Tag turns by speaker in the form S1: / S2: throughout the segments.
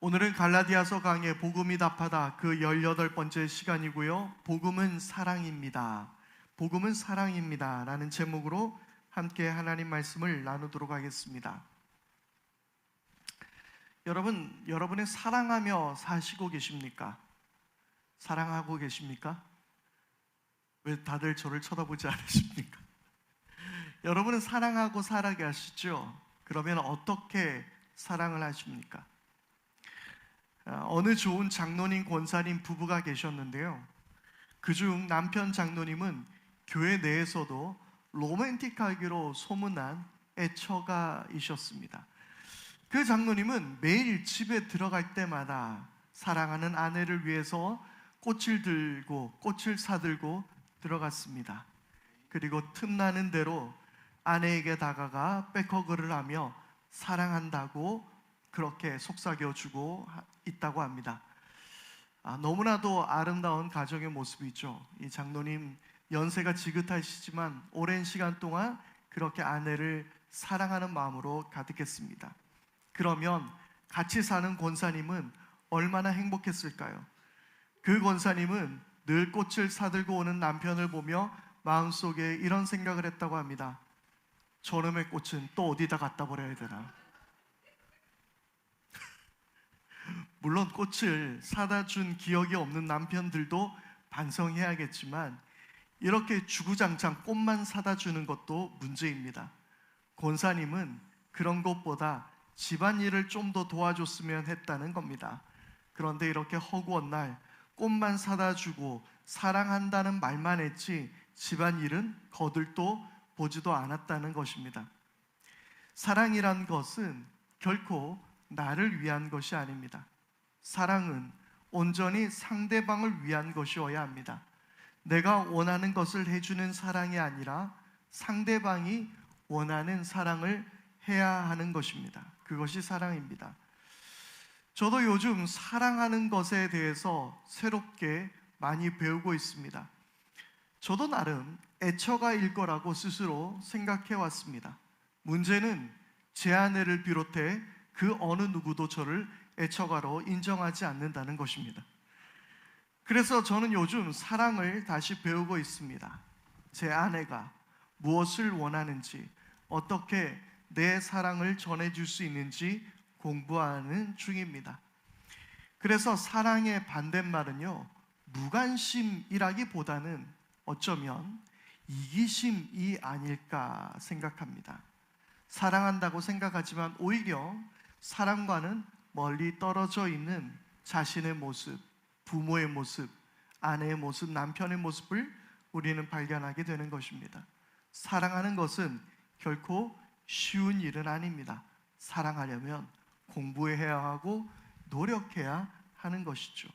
S1: 오늘은 갈라디아서 강의 복음이 답하다 그 18번째 시간이고요. 복음은 사랑입니다. 복음은 사랑입니다 라는 제목으로 함께 하나님 말씀을 나누도록 하겠습니다. 여러분은 사랑하며 사시고 계십니까? 사랑하고 계십니까? 왜 다들 저를 쳐다보지 않으십니까? 여러분은 사랑하고 살아가시죠? 그러면 어떻게 사랑을 하십니까? 어느 좋은 장로님, 권사님 부부가 계셨는데요. 그중 남편 장로님은 교회 내에서도 로맨틱하기로 소문난 애처가이셨습니다. 그 장로님은 매일 집에 들어갈 때마다 사랑하는 아내를 위해서 꽃을 사들고 들어갔습니다. 그리고 틈나는 대로 아내에게 다가가 백허그를 하며 사랑한다고 그렇게 속삭여주고 있다고 합니다. 너무나도 아름다운 가정의 모습이죠. 이 장로님 연세가 지긋하시지만 오랜 시간 동안 그렇게 아내를 사랑하는 마음으로 가득했습니다. 그러면 같이 사는 권사님은 얼마나 행복했을까요? 그 권사님은 늘 꽃을 사들고 오는 남편을 보며 마음속에 이런 생각을 했다고 합니다. 저놈의 꽃은 또 어디다 갖다 버려야 되나? 물론 꽃을 사다 준 기억이 없는 남편들도 반성해야겠지만 이렇게 주구장창 꽃만 사다 주는 것도 문제입니다. 권사님은 그런 것보다 집안일을 좀 더 도와줬으면 했다는 겁니다. 그런데 이렇게 허구한 날 꽃만 사다 주고 사랑한다는 말만 했지 집안일은 거들떠 보지도 않았다는 것입니다. 사랑이란 것은 결코 나를 위한 것이 아닙니다. 사랑은 온전히 상대방을 위한 것이어야 합니다. 내가 원하는 것을 해주는 사랑이 아니라 상대방이 원하는 사랑을 해야 하는 것입니다. 그것이 사랑입니다. 저도 요즘 사랑하는 것에 대해서 새롭게 많이 배우고 있습니다. 저도 나름 애처가일 거라고 스스로 생각해 왔습니다. 문제는 제 아내를 비롯해 그 어느 누구도 저를 애처가로 인정하지 않는다는 것입니다. 그래서 저는 요즘 사랑을 다시 배우고 있습니다. 제 아내가 무엇을 원하는지, 어떻게 내 사랑을 전해줄 수 있는지 공부하는 중입니다. 그래서 사랑의 반대말은요, 무관심이라기보다는 어쩌면 이기심이 아닐까 생각합니다. 사랑한다고 생각하지만 오히려 사랑과는 멀리 떨어져 있는 자신의 모습, 부모의 모습, 아내의 모습, 남편의 모습을 우리는 발견하게 되는 것입니다. 사랑하는 것은 결코 쉬운 일은 아닙니다. 사랑하려면 공부해야 하고 노력해야 하는 것이죠.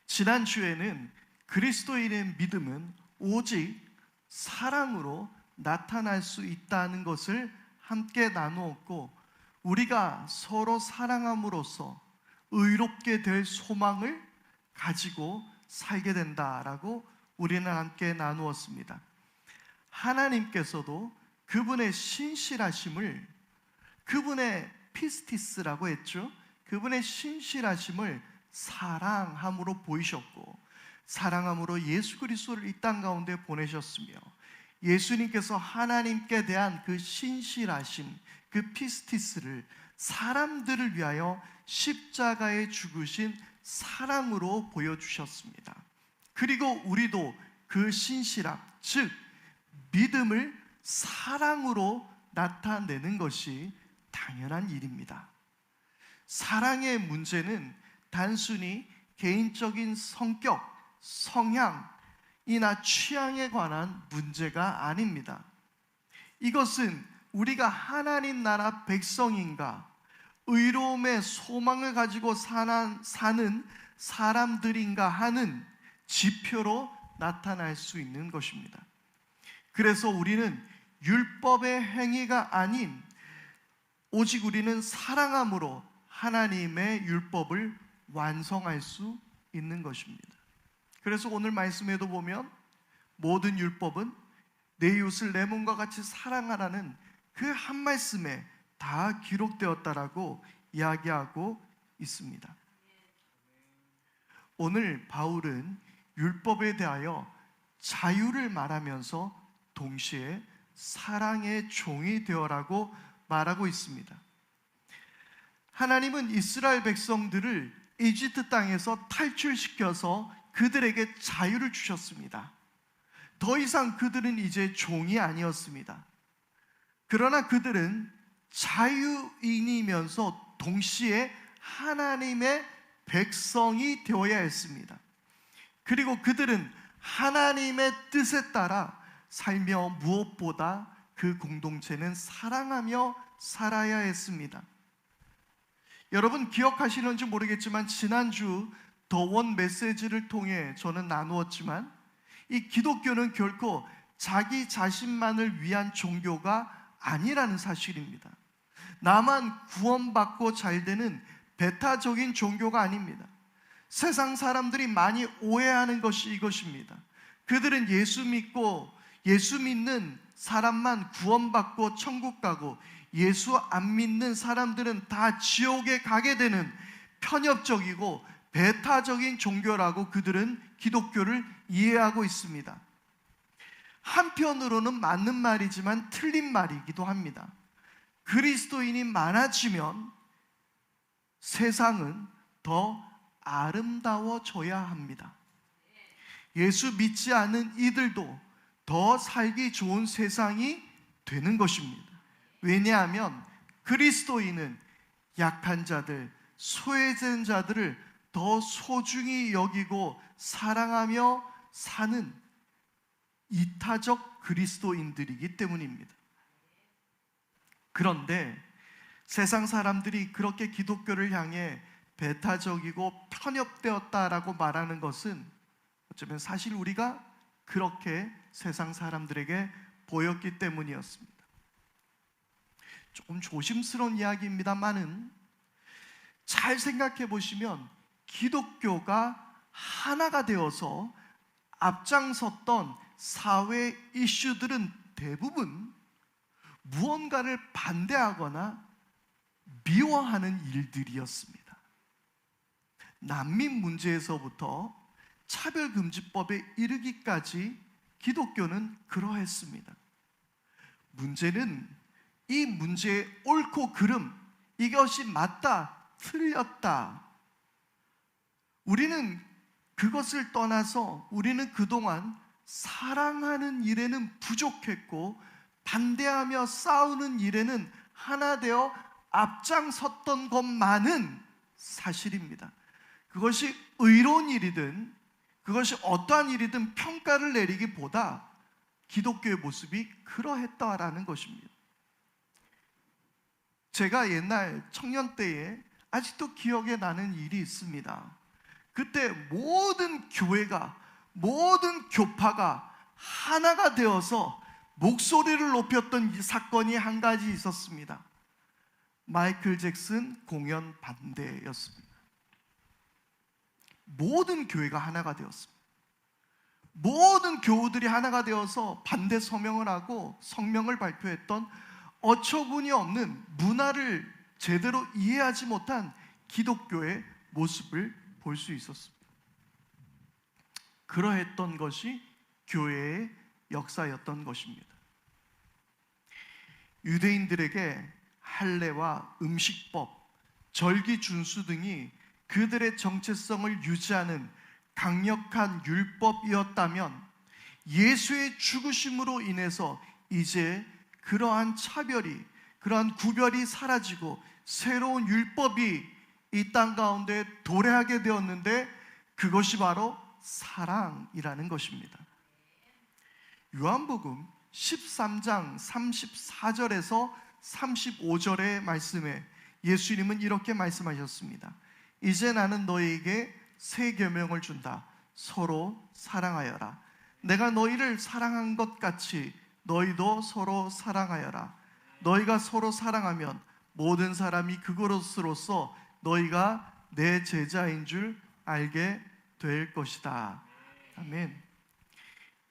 S1: 지난주에는 그리스도인의 믿음은 오직 사랑으로 나타날 수 있다는 것을 함께 나누었고, 우리가 서로 사랑함으로써 의롭게 될 소망을 가지고 살게 된다라고 우리는 함께 나누었습니다. 하나님께서도 그분의 신실하심을, 그분의 피스티스라고 했죠. 그분의 신실하심을 사랑함으로 보이셨고, 사랑함으로 예수 그리스도를 이 땅 가운데 보내셨으며, 예수님께서 하나님께 대한 그 신실하심, 그 피스티스를 사람들을 위하여 십자가에 죽으신 사랑으로 보여주셨습니다. 그리고 우리도 그 신실함, 즉 믿음을 사랑으로 나타내는 것이 당연한 일입니다. 사랑의 문제는 단순히 개인적인 성격, 성향이나 취향에 관한 문제가 아닙니다. 이것은 우리가 하나님 나라 백성인가, 의로움의 소망을 가지고 사는 사람들인가 하는 지표로 나타날 수 있는 것입니다. 그래서 우리는 율법의 행위가 아닌 오직 우리는 사랑함으로 하나님의 율법을 완성할 수 있는 것입니다. 그래서 오늘 말씀에도 보면 모든 율법은 내 이웃을 내 몸과 같이 사랑하라는 그 한 말씀에 다 기록되었다라고 이야기하고 있습니다. 오늘 바울은 율법에 대하여 자유를 말하면서 동시에 사랑의 종이 되어라고 말하고 있습니다. 하나님은 이스라엘 백성들을 이집트 땅에서 탈출시켜서 그들에게 자유를 주셨습니다. 더 이상 그들은 이제 종이 아니었습니다. 그러나 그들은 자유인이면서 동시에 하나님의 백성이 되어야 했습니다. 그리고 그들은 하나님의 뜻에 따라 살며 무엇보다 그 공동체는 사랑하며 살아야 했습니다. 여러분 기억하시는지 모르겠지만 지난주 더원 메시지를 통해 저는 나누었지만 이 기독교는 결코 자기 자신만을 위한 종교가 아니라는 사실입니다. 나만 구원받고 잘 되는 배타적인 종교가 아닙니다. 세상 사람들이 많이 오해하는 것이 이것입니다. 그들은 예수 믿는 사람만 구원받고 천국 가고 예수 안 믿는 사람들은 다 지옥에 가게 되는 편협적이고 배타적인 종교라고 그들은 기독교를 이해하고 있습니다. 한편으로는 맞는 말이지만 틀린 말이기도 합니다. 그리스도인이 많아지면 세상은 더 아름다워져야 합니다. 예수 믿지 않는 이들도 더 살기 좋은 세상이 되는 것입니다. 왜냐하면 그리스도인은 약한 자들, 소외된 자들을 더 소중히 여기고 사랑하며 사는 이타적 그리스도인들이기 때문입니다. 그런데 세상 사람들이 그렇게 기독교를 향해 배타적이고 편협되었다라고 말하는 것은 어쩌면 사실 우리가 그렇게 세상 사람들에게 보였기 때문이었습니다. 조금 조심스러운 이야기입니다만은 잘 생각해 보시면 기독교가 하나가 되어서 앞장섰던 사회 이슈들은 대부분 무언가를 반대하거나 미워하는 일들이었습니다. 난민 문제에서부터 차별금지법에 이르기까지 기독교는 그러했습니다. 문제는 이 문제의 옳고 그름, 이것이 맞다, 틀렸다. 우리는 그것을 떠나서 우리는 그동안 사랑하는 일에는 부족했고 반대하며 싸우는 일에는 하나 되어 앞장섰던 것만은 사실입니다. 그것이 의로운 일이든 그것이 어떠한 일이든 평가를 내리기보다 기독교의 모습이 그러했다라는 것입니다. 제가 옛날 청년 때에 아직도 기억에 나는 일이 있습니다. 그때 모든 교회가, 모든 교파가 하나가 되어서 목소리를 높였던 이 사건이 한 가지 있었습니다. 마이클 잭슨 공연 반대였습니다. 모든 교회가 하나가 되었습니다. 모든 교우들이 하나가 되어서 반대 서명을 하고 성명을 발표했던 어처구니 없는 문화를 제대로 이해하지 못한 기독교의 모습을 볼 수 있었습니다. 그러했던 것이 교회의 역사였던 것입니다. 유대인들에게 할례와 음식법, 절기 준수 등이 그들의 정체성을 유지하는 강력한 율법이었다면 예수의 죽으심으로 인해서 이제 그러한 차별이, 그러한 구별이 사라지고 새로운 율법이 이 땅 가운데 도래하게 되었는데 그것이 바로 사랑이라는 것입니다. 요한복음 13장 34절에서 35절의 말씀에 예수님은 이렇게 말씀하셨습니다. 이제 나는 너희에게 새 계명을 준다. 서로 사랑하여라. 내가 너희를 사랑한 것 같이 너희도 서로 사랑하여라. 너희가 서로 사랑하면 모든 사람이 그것으로서 너희가 내 제자인 줄 알게 될 것이다. 아멘.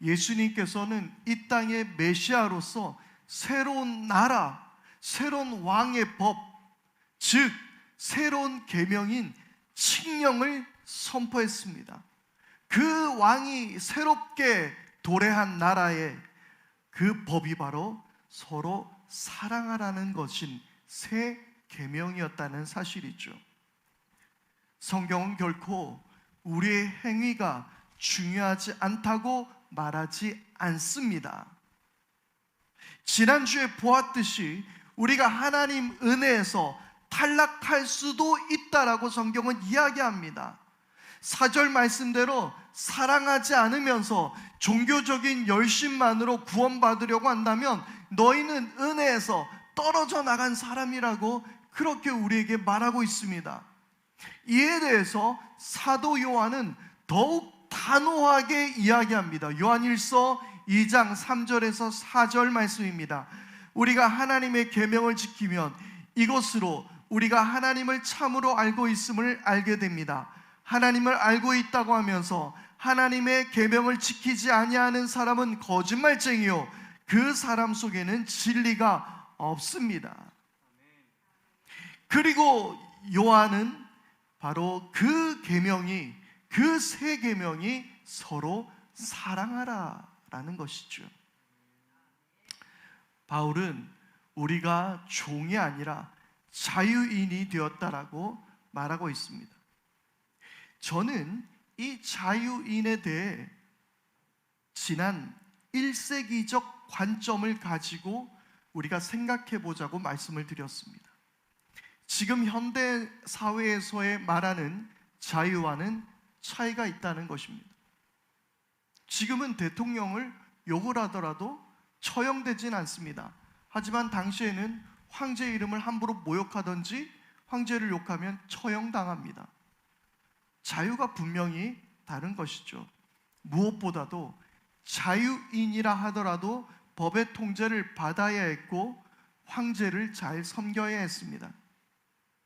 S1: 예수님께서는 이 땅의 메시아로서 새로운 나라, 새로운 왕의 법, 즉 새로운 계명인 칙령을 선포했습니다. 그 왕이 새롭게 도래한 나라의 그 법이 바로 서로 사랑하라는 것인 새 계명이었다는 사실이죠. 성경은 결코 우리의 행위가 중요하지 않다고 말하지 않습니다. 지난주에 보았듯이 우리가 하나님 은혜에서 탈락할 수도 있다라고 성경은 이야기합니다. 4절 말씀대로 사랑하지 않으면서 종교적인 열심만으로 구원받으려고 한다면 너희는 은혜에서 떨어져 나간 사람이라고 그렇게 우리에게 말하고 있습니다. 이에 대해서 사도 요한은 더욱 단호하게 이야기합니다. 요한일서 2장 3절에서 4절 말씀입니다. 우리가 하나님의 계명을 지키면 이것으로 우리가 하나님을 참으로 알고 있음을 알게 됩니다. 하나님을 알고 있다고 하면서 하나님의 계명을 지키지 아니하는 사람은 거짓말쟁이요 그 사람 속에는 진리가 없습니다. 그리고 요한은 바로 그 계명이, 그 세 계명이 서로 사랑하라라는 것이죠. 바울은 우리가 종이 아니라 자유인이 되었다라고 말하고 있습니다. 저는 이 자유인에 대해 지난 1세기적 관점을 가지고 우리가 생각해 보자고 말씀을 드렸습니다. 지금 현대 사회에서의 말하는 자유와는 차이가 있다는 것입니다. 지금은 대통령을 욕을 하더라도 처형되진 않습니다. 하지만 당시에는 황제 이름을 함부로 모욕하든지 황제를 욕하면 처형당합니다. 자유가 분명히 다른 것이죠. 무엇보다도 자유인이라 하더라도 법의 통제를 받아야 했고 황제를 잘 섬겨야 했습니다.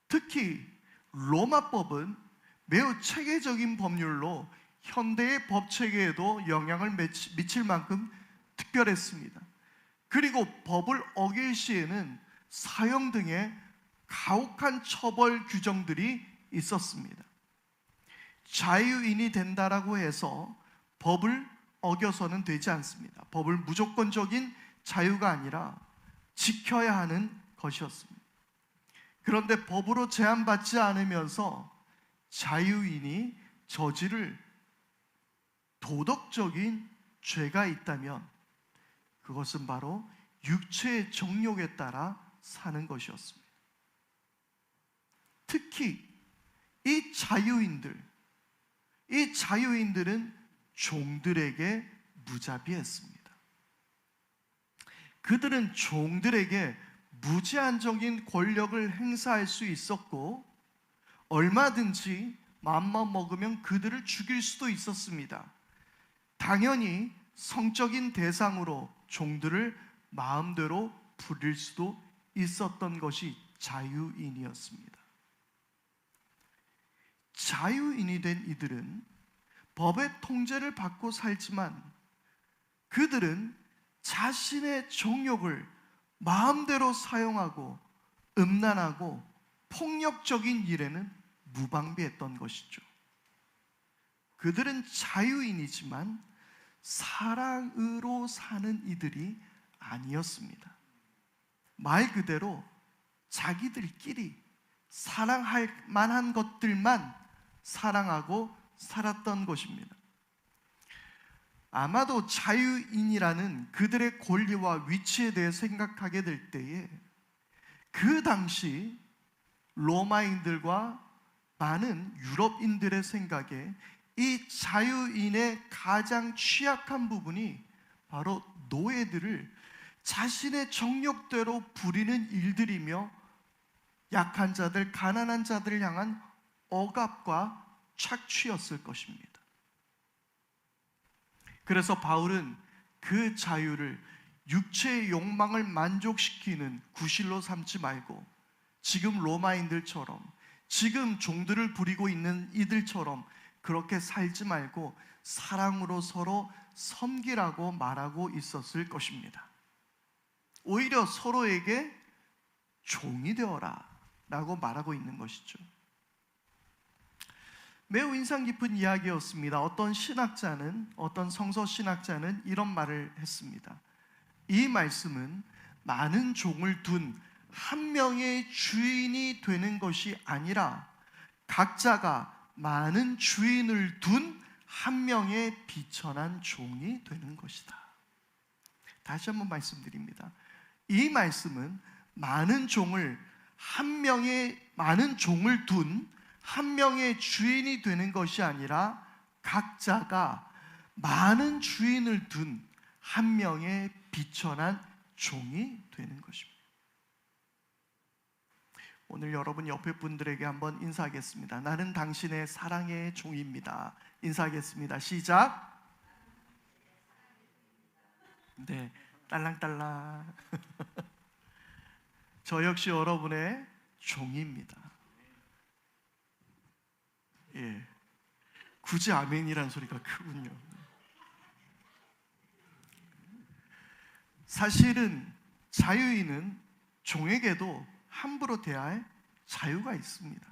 S1: 특히 로마법은 매우 체계적인 법률로 현대의 법 체계에도 영향을 미칠 만큼 특별했습니다. 그리고 법을 어길 시에는 사형 등의 가혹한 처벌 규정들이 있었습니다. 자유인이 된다라고 해서 법을 어겨서는 되지 않습니다. 법을 무조건적인 자유가 아니라 지켜야 하는 것이었습니다. 그런데 법으로 제한받지 않으면서 자유인이 저지를 도덕적인 죄가 있다면 그것은 바로 육체의 정욕에 따라 사는 것이었습니다. 특히 이 자유인들은 종들에게 무자비했습니다. 그들은 종들에게 무제한적인 권력을 행사할 수 있었고 얼마든지 마음만 먹으면 그들을 죽일 수도 있었습니다. 당연히 성적인 대상으로 종들을 마음대로 부릴 수도 있었던 것이 자유인이었습니다. 자유인이 된 이들은 법의 통제를 받고 살지만 그들은 자신의 정욕을 마음대로 사용하고 음란하고 폭력적인 일에는 무방비했던 것이죠. 그들은 자유인이지만 사랑으로 사는 이들이 아니었습니다. 말 그대로 자기들끼리 사랑할 만한 것들만 사랑하고 살았던 것입니다. 아마도 자유인이라는 그들의 권리와 위치에 대해 생각하게 될 때에 그 당시 로마인들과 많은 유럽인들의 생각에 이 자유인의 가장 취약한 부분이 바로 노예들을 자신의 정욕대로 부리는 일들이며 약한 자들, 가난한 자들을 향한 억압과 착취였을 것입니다. 그래서 바울은 그 자유를 육체의 욕망을 만족시키는 구실로 삼지 말고 지금 로마인들처럼, 지금 종들을 부리고 있는 이들처럼 그렇게 살지 말고 사랑으로 서로 섬기라고 말하고 있었을 것입니다. 오히려 서로에게 종이 되어라 라고 말하고 있는 것이죠. 매우 인상 깊은 이야기였습니다. 어떤 성서 신학자는 이런 말을 했습니다. 이 말씀은 많은 종을 둔 한 명의 주인이 되는 것이 아니라 각자가 많은 주인을 둔 한 명의 비천한 종이 되는 것이다. 다시 한번 말씀드립니다. 이 말씀은 많은 종을 둔 한 명의 주인이 되는 것이 아니라 각자가 많은 주인을 둔 한 명의 비천한 종이 되는 것입니다. 오늘 여러분 옆에 분들에게 한번 인사하겠습니다. 나는 당신의 사랑의 종입니다. 인사하겠습니다. 시작. 네, 딸랑딸랑. 저 역시 여러분의 종입니다. 예, 굳이 아멘이란 소리가 크군요. 사실은 자유인은 종에게도 함부로 대할 자유가 있습니다.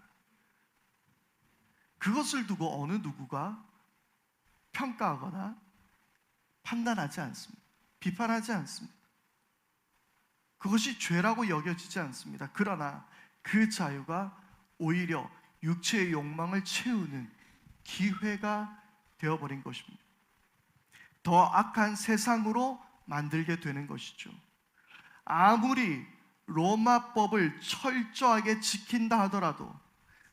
S1: 그것을 두고 어느 누구가 평가하거나 판단하지 않습니다. 비판하지 않습니다. 그것이 죄라고 여겨지지 않습니다. 그러나 그 자유가 오히려 육체의 욕망을 채우는 기회가 되어버린 것입니다. 더 악한 세상으로 만들게 되는 것이죠. 아무리 로마법을 철저하게 지킨다 하더라도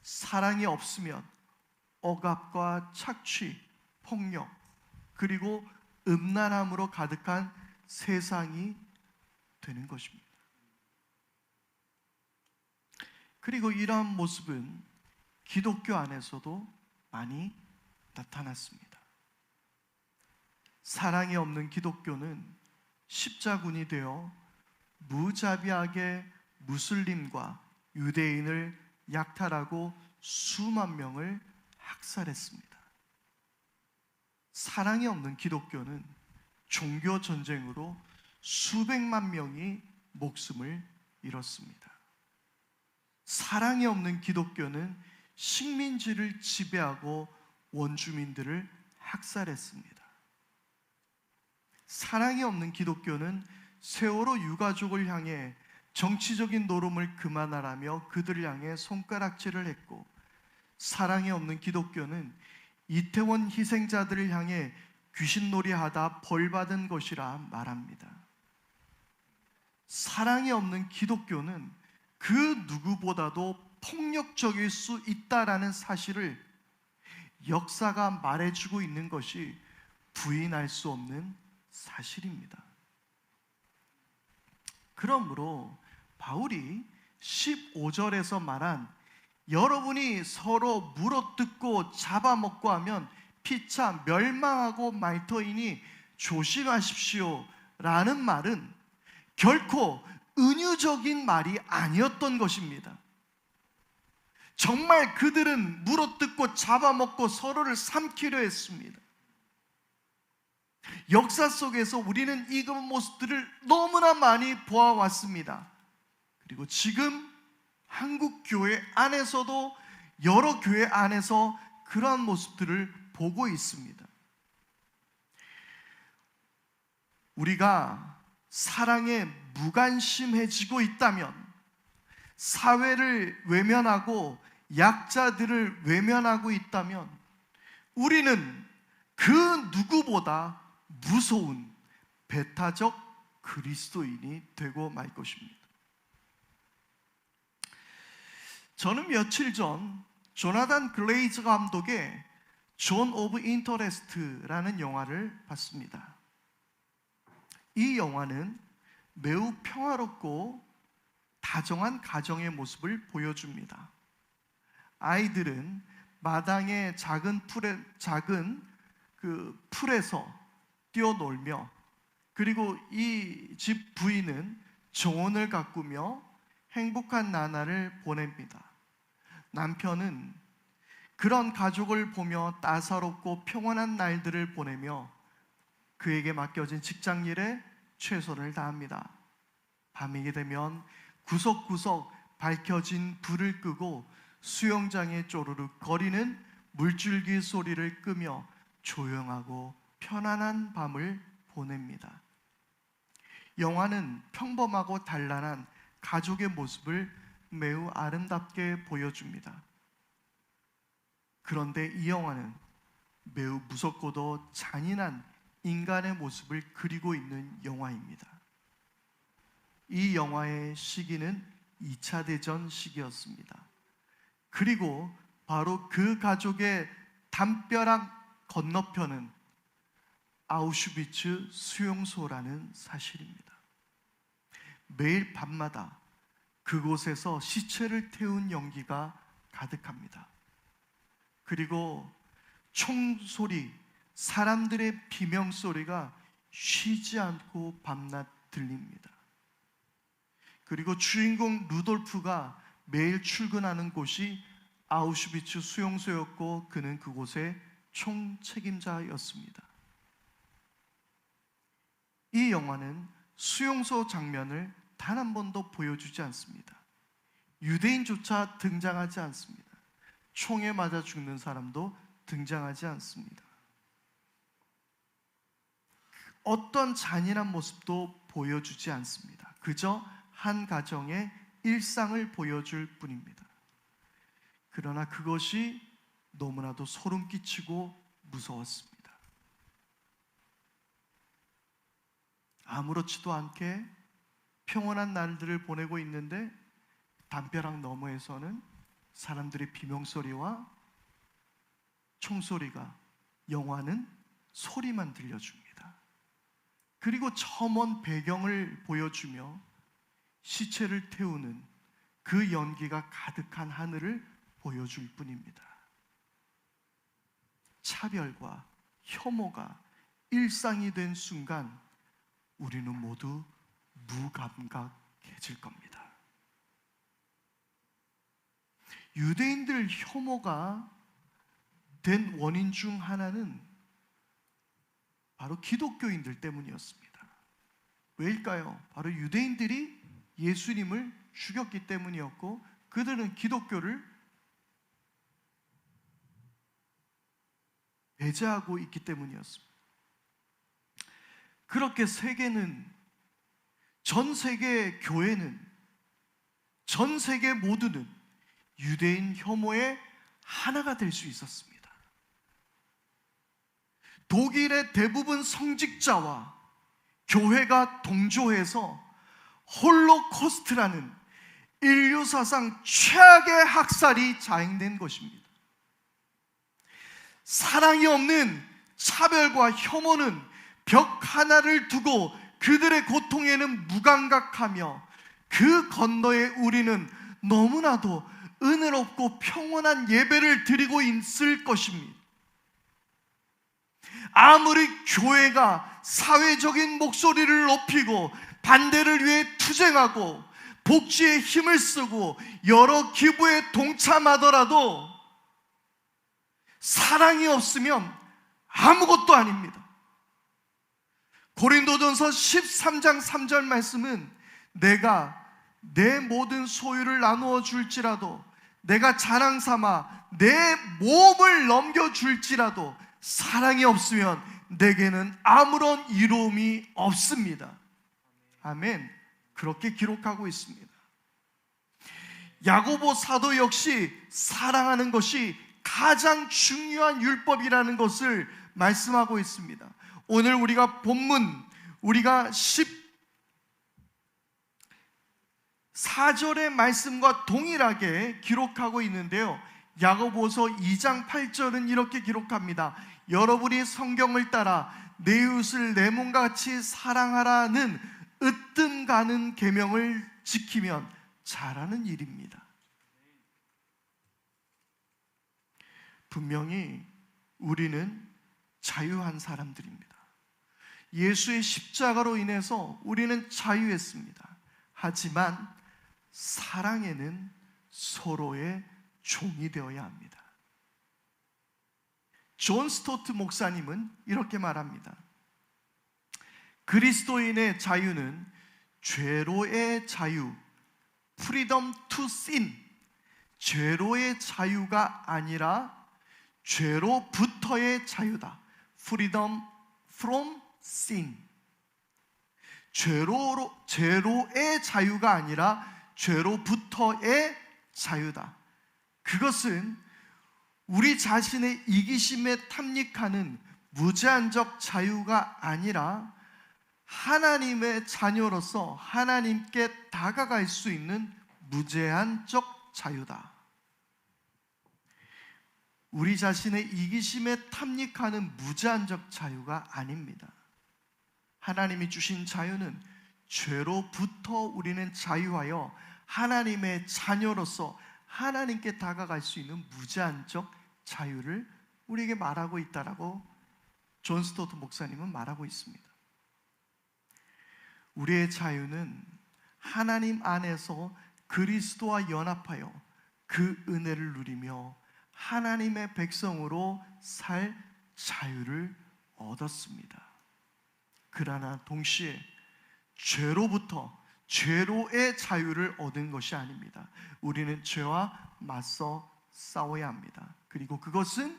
S1: 사랑이 없으면 억압과 착취, 폭력, 그리고 음란함으로 가득한 세상이 되는 것입니다. 그리고 이러한 모습은 기독교 안에서도 많이 나타났습니다. 사랑이 없는 기독교는 십자군이 되어 무자비하게 무슬림과 유대인을 약탈하고 수만 명을 학살했습니다. 사랑이 없는 기독교는 종교 전쟁으로 수백만 명이 목숨을 잃었습니다. 사랑이 없는 기독교는 식민지를 지배하고 원주민들을 학살했습니다. 사랑이 없는 기독교는 세월호 유가족을 향해 정치적인 노름을 그만하라며 그들을 향해 손가락질을 했고, 사랑이 없는 기독교는 이태원 희생자들을 향해 귀신놀이하다 벌받은 것이라 말합니다. 사랑이 없는 기독교는 그 누구보다도 폭력적일 수 있다라는 사실을 역사가 말해주고 있는 것이 부인할 수 없는 사실입니다. 그러므로 바울이 15절에서 말한 여러분이 서로 물어뜯고 잡아먹고 하면 피차 멸망하고 말 터이니 조심하십시오 라는 말은 결코 은유적인 말이 아니었던 것입니다. 정말 그들은 물어뜯고 잡아먹고 서로를 삼키려 했습니다. 역사 속에서 우리는 이 모습들을 너무나 많이 보아왔습니다. 그리고 지금 한국 교회 안에서도 여러 교회 안에서 그러한 모습들을 보고 있습니다. 우리가 사랑에 무관심해지고 있다면, 사회를 외면하고 약자들을 외면하고 있다면, 우리는 그 누구보다 무서운 배타적 그리스도인이 되고 말 것입니다. 저는 며칠 전 조나단 글레이즈 감독의 존 오브 인터레스트라는 영화를 봤습니다. 이 영화는 매우 평화롭고 다정한 가정의 모습을 보여줍니다. 아이들은 마당의 작은 풀에서 뛰어놀며, 그리고 이 집 부인은 정원을 가꾸며 행복한 나날을 보냅니다. 남편은 그런 가족을 보며 따사롭고 평온한 날들을 보내며 그에게 맡겨진 직장 일에 최선을 다합니다. 밤이 되면 구석구석 밝혀진 불을 끄고 수영장에 쪼르륵 거리는 물줄기 소리를 끄며 조용하고 편안한 밤을 보냅니다. 영화는 평범하고 단란한 가족의 모습을 매우 아름답게 보여줍니다. 그런데 이 영화는 매우 무섭고도 잔인한 인간의 모습을 그리고 있는 영화입니다. 이 영화의 시기는 2차 대전 시기였습니다. 그리고 바로 그 가족의 담벼락 건너편은 아우슈비츠 수용소라는 사실입니다. 매일 밤마다 그곳에서 시체를 태운 연기가 가득합니다. 그리고 총소리, 사람들의 비명소리가 쉬지 않고 밤낮 들립니다. 그리고 주인공 루돌프가 매일 출근하는 곳이 아우슈비츠 수용소였고 그는 그곳의 총책임자였습니다. 이 영화는 수용소 장면을 단 한 번도 보여주지 않습니다. 유대인조차 등장하지 않습니다. 총에 맞아 죽는 사람도 등장하지 않습니다. 어떤 잔인한 모습도 보여주지 않습니다. 그저 한 가정의 일상을 보여줄 뿐입니다. 그러나 그것이 너무나도 소름 끼치고 무서웠습니다. 아무렇지도 않게 평온한 날들을 보내고 있는데 담벼락 너머에서는 사람들의 비명소리와 총소리가, 영화는 소리만 들려줍니다. 그리고 저 먼 배경을 보여주며 시체를 태우는 그 연기가 가득한 하늘을 보여줄 뿐입니다. 차별과 혐오가 일상이 된 순간 우리는 모두 무감각해질 겁니다. 유대인들 혐오가 된 원인 중 하나는 바로 기독교인들 때문이었습니다. 왜일까요? 바로 유대인들이 예수님을 죽였기 때문이었고 그들은 기독교를 배제하고 있기 때문이었습니다. 그렇게 전 세계 교회는, 전 세계 모두는 유대인 혐오의 하나가 될 수 있었습니다. 독일의 대부분 성직자와 교회가 동조해서 홀로코스트라는 인류사상 최악의 학살이 자행된 것입니다. 사랑이 없는 차별과 혐오는 벽 하나를 두고 그들의 고통에는 무감각하며 그 건너에 우리는 너무나도 은혜롭고 평온한 예배를 드리고 있을 것입니다. 아무리 교회가 사회적인 목소리를 높이고 반대를 위해 투쟁하고 복지에 힘을 쓰고 여러 기부에 동참하더라도 사랑이 없으면 아무것도 아닙니다. 고린도전서 13장 3절 말씀은 내가 내 모든 소유를 나누어 줄지라도 내가 자랑 삼아 내 몸을 넘겨줄지라도 사랑이 없으면 내게는 아무런 이로움이 없습니다. 아멘. 그렇게 기록하고 있습니다. 야고보 사도 역시 사랑하는 것이 가장 중요한 율법이라는 것을 말씀하고 있습니다. 오늘 우리가 본문, 우리가 14절의 말씀과 동일하게 기록하고 있는데요. 야고보서 2장 8절은 이렇게 기록합니다. 여러분이 성경을 따라 내 이웃을 내 몸과 같이 사랑하라는 으뜸 가는 계명을 지키면 잘하는 일입니다. 분명히 우리는 자유한 사람들입니다. 예수의 십자가로 인해서 우리는 자유했습니다. 하지만 사랑에는 서로의 종이 되어야 합니다. 존 스토트 목사님은 이렇게 말합니다. 그리스도인의 자유는 죄로의 자유, freedom to sin, 죄로의 자유가 아니라 죄로부터의 자유다. freedom from sin, 죄로의 자유가 아니라 죄로부터의 자유다. 그것은 우리 자신의 이기심에 탐닉하는 무제한적 자유가 아니라 하나님의 자녀로서 하나님께 다가갈 수 있는 무제한적 자유다. 우리 자신의 이기심에 탐닉하는 무제한적 자유가 아닙니다. 하나님이 주신 자유는 죄로부터 우리는 자유하여 하나님의 자녀로서 하나님께 다가갈 수 있는 무제한적 자유를 우리에게 말하고 있다라고 존 스토트 목사님은 말하고 있습니다. 우리의 자유는 하나님 안에서 그리스도와 연합하여 그 은혜를 누리며 하나님의 백성으로 살 자유를 얻었습니다. 그러나 동시에 죄로의 자유를 얻은 것이 아닙니다. 우리는 죄와 맞서 싸워야 합니다. 그리고 그것은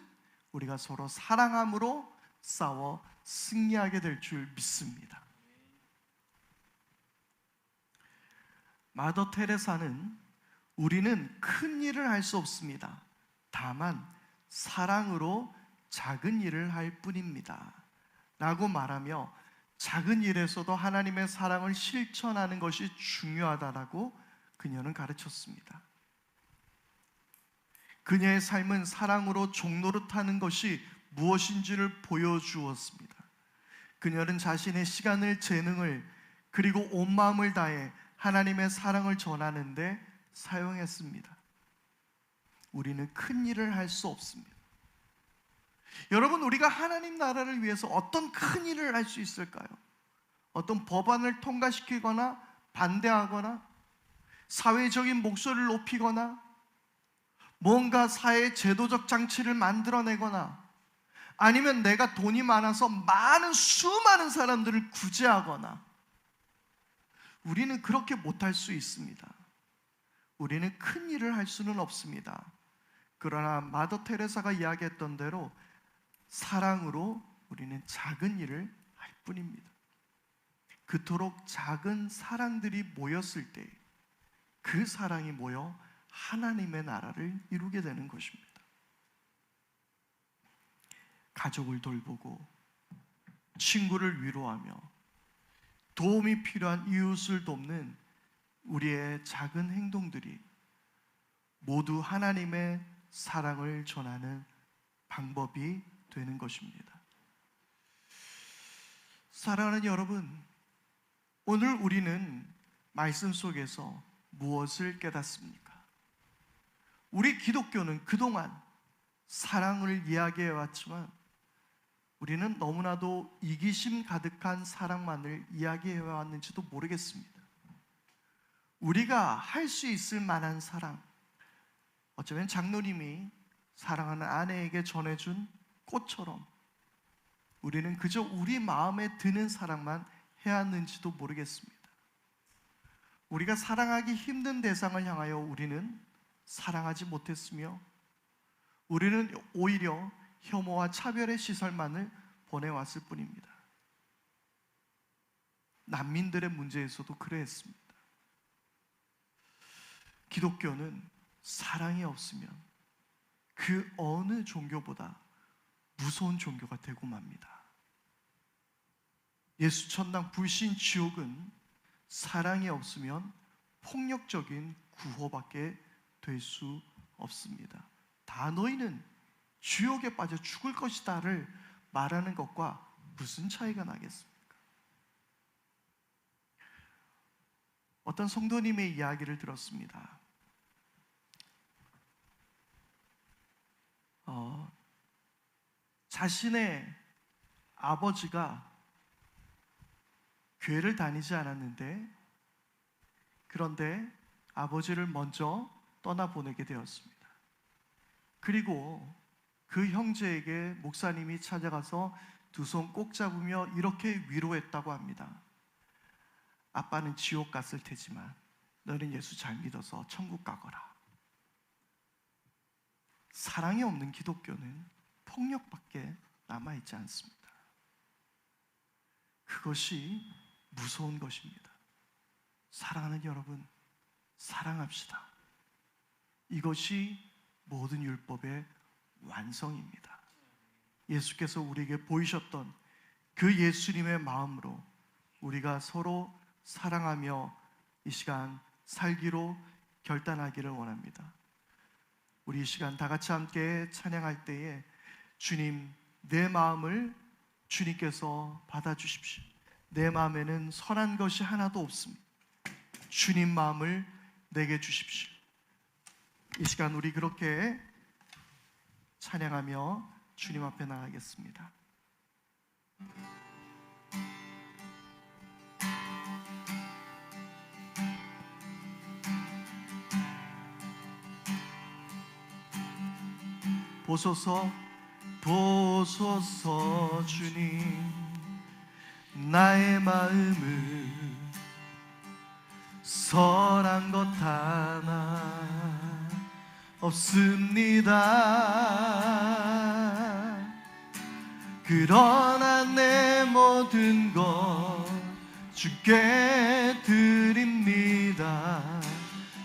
S1: 우리가 서로 사랑함으로 싸워 승리하게 될 줄 믿습니다. 마더 테레사는 우리는 큰 일을 할 수 없습니다. 다만 사랑으로 작은 일을 할 뿐입니다 라고 말하며 작은 일에서도 하나님의 사랑을 실천하는 것이 중요하다라고 그녀는 가르쳤습니다. 그녀의 삶은 사랑으로 종노릇하는 것이 무엇인지를 보여주었습니다. 그녀는 자신의 시간을, 재능을, 그리고 온 마음을 다해 하나님의 사랑을 전하는데 사용했습니다. 우리는 큰 일을 할 수 없습니다. 여러분, 우리가 하나님 나라를 위해서 어떤 큰 일을 할 수 있을까요? 어떤 법안을 통과시키거나 반대하거나 사회적인 목소리를 높이거나 뭔가 사회 제도적 장치를 만들어내거나 아니면 내가 돈이 많아서 수많은 사람들을 구제하거나, 우리는 그렇게 못할 수 있습니다. 우리는 큰 일을 할 수는 없습니다. 그러나 마더 테레사가 이야기했던 대로 사랑으로 우리는 작은 일을 할 뿐입니다. 그토록 작은 사랑들이 모였을 때 그 사랑이 모여 하나님의 나라를 이루게 되는 것입니다. 가족을 돌보고 친구를 위로하며 도움이 필요한 이웃을 돕는 우리의 작은 행동들이 모두 하나님의 사랑을 전하는 방법이 되는 것입니다. 사랑하는 여러분, 오늘 우리는 말씀 속에서 무엇을 깨닫습니까? 우리 기독교는 그동안 사랑을 이야기해 왔지만 우리는 너무나도 이기심 가득한 사랑만을 이야기해 왔는지도 모르겠습니다. 우리가 할 수 있을 만한 사랑, 어쩌면 장로님이 사랑하는 아내에게 전해준 꽃처럼 우리는 그저 우리 마음에 드는 사랑만 해왔는지도 모르겠습니다. 우리가 사랑하기 힘든 대상을 향하여 우리는 사랑하지 못했으며 우리는 오히려 혐오와 차별의 시설만을 보내왔을 뿐입니다. 난민들의 문제에서도 그러했습니다. 기독교는 사랑이 없으면 그 어느 종교보다 무서운 종교가 되고 맙니다. 예수 천당 불신 지옥은 사랑이 없으면 폭력적인 구호밖에 될 수 없습니다. 다 너희는 지옥에 빠져 죽을 것이다를 말하는 것과 무슨 차이가 나겠습니까? 어떤 성도님의 이야기를 들었습니다. 자신의 아버지가 교회를 다니지 않았는데, 그런데 아버지를 먼저 떠나보내게 되었습니다. 그리고 그 형제에게 목사님이 찾아가서 두 손 꼭 잡으며 이렇게 위로했다고 합니다. 아빠는 지옥 갔을 테지만 너는 예수 잘 믿어서 천국 가거라. 사랑이 없는 기독교는 폭력밖에 남아있지 않습니다. 그것이 무서운 것입니다. 사랑하는 여러분, 사랑합시다. 이것이 모든 율법의 완성입니다. 예수께서 우리에게 보이셨던 그 예수님의 마음으로 우리가 서로 사랑하며 이 시간 살기로 결단하기를 원합니다. 우리 이 시간 다 같이 함께 찬양할 때에 주님, 내 마음을 주님께서 받아주십시오. 내 마음에는 선한 것이 하나도 없습니다. 주님 마음을 내게 주십시오. 이 시간 우리 그렇게 찬양하며 주님 앞에 나가겠습니다. 보소서, 보소서 주님, 나의 마음을 선한 것 하나 없습니다. 그러나 내 모든 것 주께 드립니다.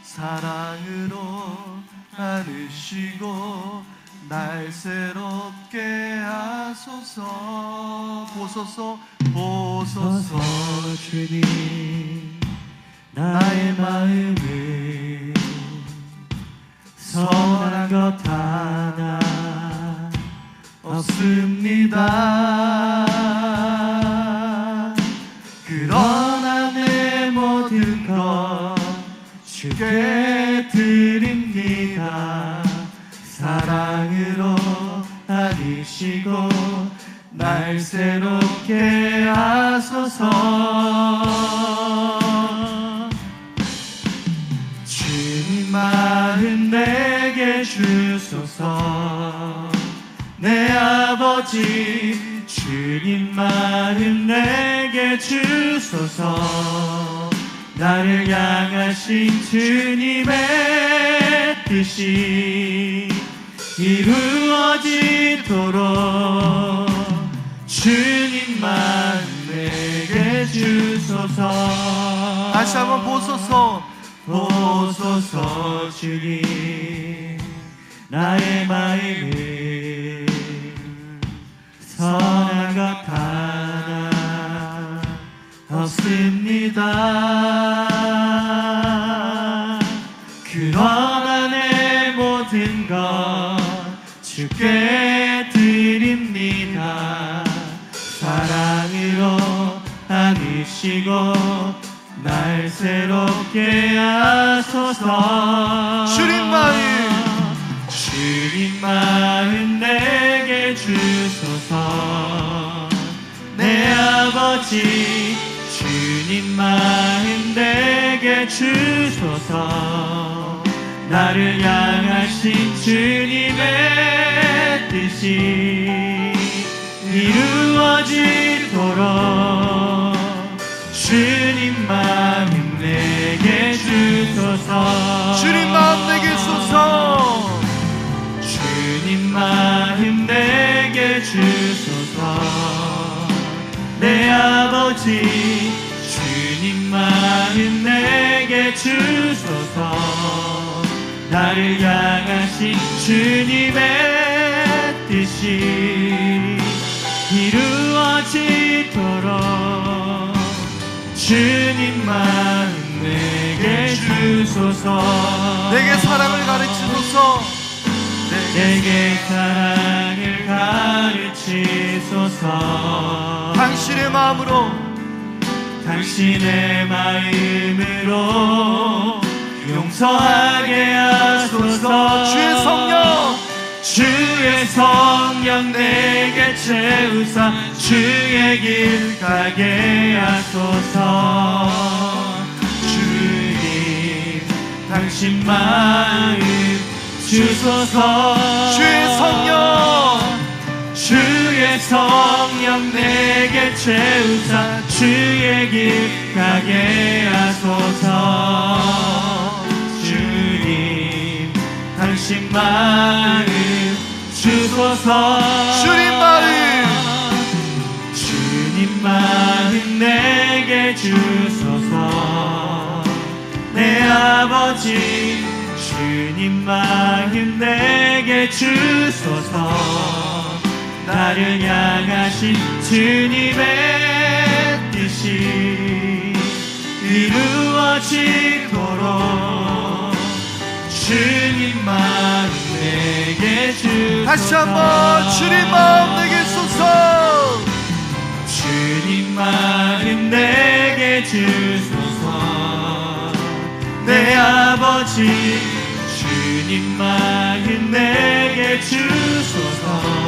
S1: 사랑으로 안으시고 날 새롭게 하소서. 보소서, 보소서
S2: 주님, 나의 마음을 선한 것 하나 없습니다. 그러나 내 모든 것 주께 드립니다. 사랑으로 안으시고 날 새롭게 하소서. 주님 마음 내게 주소서. 내 아버지 주님 마음 내게 주소서. 나를 향하신 주님의 뜻이 이루어지도록 주님 마음 내게 주소서.
S1: 다시 한번 보소서,
S2: 보소서 주님, 나의 마음을 선한 것 하나 없습니다. 그러나 내 모든 것 주께 드립니다. 사랑으로 안으시고 날 새롭게 하소서.
S1: 주님
S2: 마음 내게 주소서. 내 아버지 주님 마음 내게 주소서. 나를 향하신 주님의 뜻이 이루어지도록 주님 마음 내게 주소서.
S1: 주님 마음 내게 주소서.
S2: 주님 마음 내게 주소서. 내 아버지 주님 마음 내게 주소서. 나를 향하신 주님의 뜻이 이루어지도록 주님 마음 내게 주소서.
S1: 내게 사랑을 가르치소서.
S2: 내게 사랑을 가르치소서.
S1: 당신의 마음으로,
S2: 당신의 마음으로 용서하게 하소서. 주의 성령 내게 채우사 주의 길 가게 하소서. 주님 당신 마음 주소서. 주의 성령 내게 채우사 주의 길 가게 하소서. 주님 당신 마음 주소서. 주님 마음 내게 주소서. 내 아버지 주님 마음 내게 주소서. 나를 향하신 주님의 뜻이 이루어지도록 주님 마음 내게 주소서.
S1: 다시 한번 주님 마음 내게 주소서.
S2: 주님 마음 내게 주소서. 내 아버지 주님 마음 내게 주소서.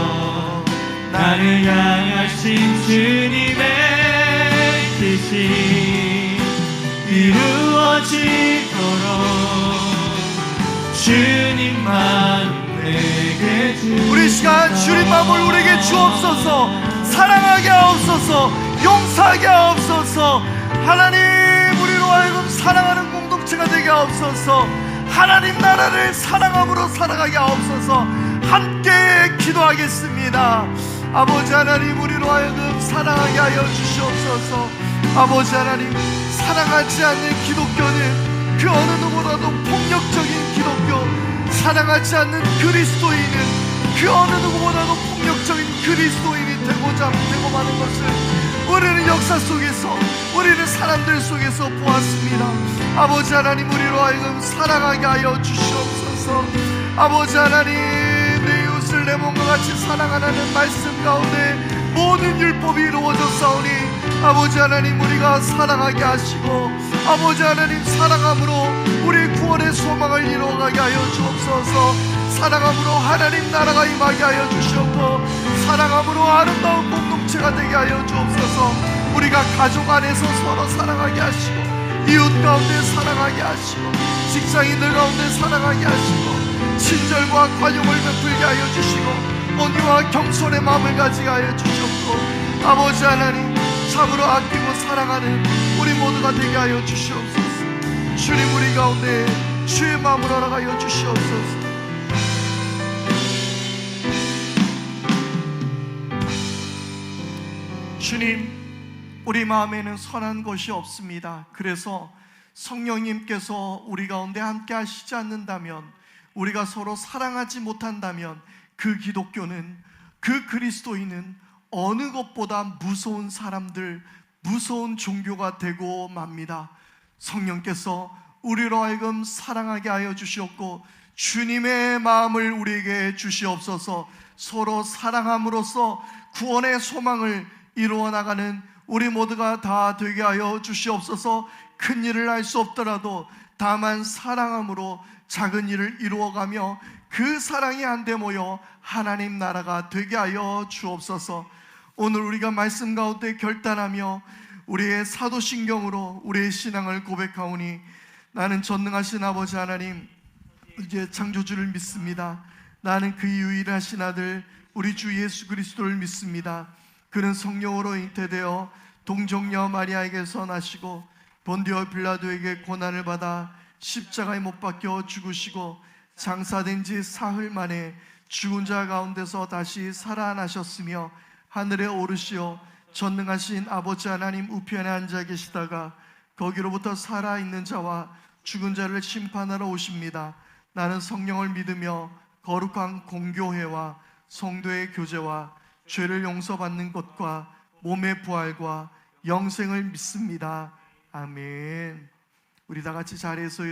S2: 나를 향하신 주님의 뜻이 이루어지도록 주님 마음 내게 주소서.
S1: 우리 시간 주님 마음을 우리에게 주옵소서. 사랑하게 하옵소서. 용서하게 하옵소서. 하나님, 우리로 하여금 사랑하는 공동체가 되게 하옵소서. 하나님 나라를 사랑함으로 살아가게 하옵소서. 함께 기도하겠습니다. 아버지 하나님, 우리로 하여금 사랑하게 하여 주시옵소서. 아버지 하나님, 사랑하지 않는 기독교는 그 어느 누구보다도 폭력적인 기독교, 사랑하지 않는 그리스도인은 그 어느 누구보다도 폭력적인 그리스도인이 되고자 되고 마는 것을 우리는 역사 속에서, 우리는 사람들 속에서 보았습니다. 아버지 하나님, 우리로 하여금 사랑하게 하여 주시옵소서. 아버지 하나님, 내 이웃을 내 몸과 같이 사랑하라는 말씀 가운데 모든 율법이 이루어졌사오니 아버지 하나님, 우리가 사랑하게 하시고 아버지 하나님, 사랑함으로 우리 구원의 소망을 이루어가게 하여 주옵소서. 사랑함으로 하나님 나라가 임하게 하여 주시옵고, 사랑함으로 아름다운 공동체가 되게 하여 주옵소서. 우리가 가족 안에서 서로 사랑하게 하시고, 이웃 가운데 사랑하게 하시고, 직장인들 가운데 사랑하게 하시고, 친절과 관용을 베풀게 하여 주시고, 온유와 겸손의 마음을 가지게 하여 주시옵고, 아버지 하나님, 참으로 아끼고 사랑하는 우리 모두가 되게 하여 주시옵소서. 주님, 우리 가운데 주의 마음을 허락하여 주시옵소서. 주님, 우리 마음에는 선한 것이 없습니다. 그래서 성령님께서 우리 가운데 함께 하시지 않는다면, 우리가 서로 사랑하지 못한다면 그 기독교는, 그 그리스도인은 어느 것보다 무서운 사람들, 무서운 종교가 되고 맙니다. 성령께서 우리로 하여금 사랑하게 하여 주시옵고, 주님의 마음을 우리에게 주시옵소서. 서로 사랑함으로써 구원의 소망을 이루어 나가는 우리 모두가 다 되게 하여 주시옵소서. 큰 일을 할 수 없더라도 다만 사랑함으로 작은 일을 이루어가며 그 사랑이 한데 모여 하나님 나라가 되게 하여 주옵소서. 오늘 우리가 말씀 가운데 결단하며 우리의 사도신경으로 우리의 신앙을 고백하오니, 나는 전능하신 아버지 하나님, 이제 창조주를 믿습니다. 나는 그 유일하신 아들 우리 주 예수 그리스도를 믿습니다. 그는 성령으로 잉태되어 동정녀 마리아에게서 나시고 본디오 빌라도에게 고난을 받아 십자가에 못 박혀 죽으시고 장사된 지 사흘 만에 죽은 자 가운데서 다시 살아나셨으며 하늘에 오르시어 전능하신 아버지 하나님 우편에 앉아 계시다가 거기로부터 살아있는 자와 죽은 자를 심판하러 오십니다. 나는 성령을 믿으며 거룩한 공교회와 성도의 교제와 죄를 용서받는 것과 몸의 부활과 영생을 믿습니다. 아멘. 우리 다 같이 자리에서